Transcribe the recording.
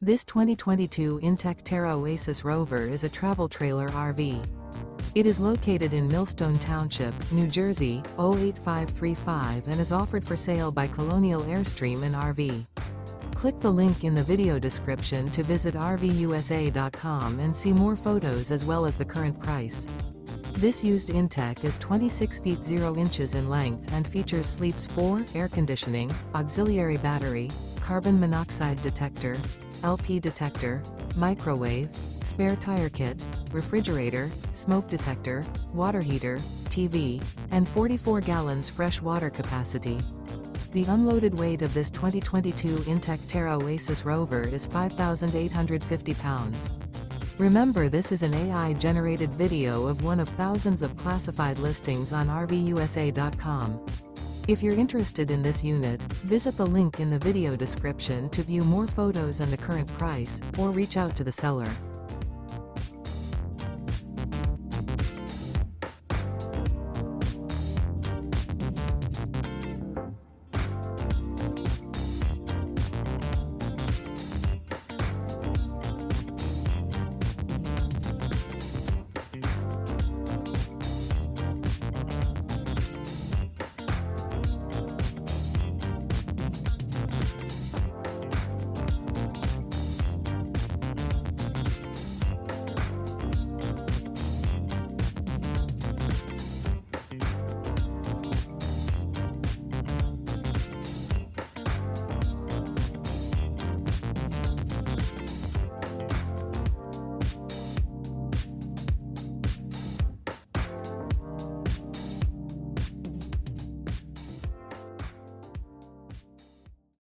This 2022 inTech Terra Oasis Rover is a travel trailer RV. It is located in Millstone Township, New Jersey, 08535 and is offered for sale by Colonial Airstream RV. Click the link in the video description to visit RVUSA.com and see more photos as well as the current price. This used inTech is 26 feet 0 inches in length and features sleeps 4, air conditioning, auxiliary battery, carbon monoxide detector, LP detector, microwave, spare tire kit, refrigerator, smoke detector, water heater, TV, and 44 gallons fresh water capacity. The unloaded weight of this 2022 inTech Terra Oasis Rover is 5,850 pounds. Remember, this is an AI-generated video of one of thousands of classified listings on RVUSA.com. If you're interested in this unit, visit the link in the video description to view more photos and the current price, or reach out to the seller.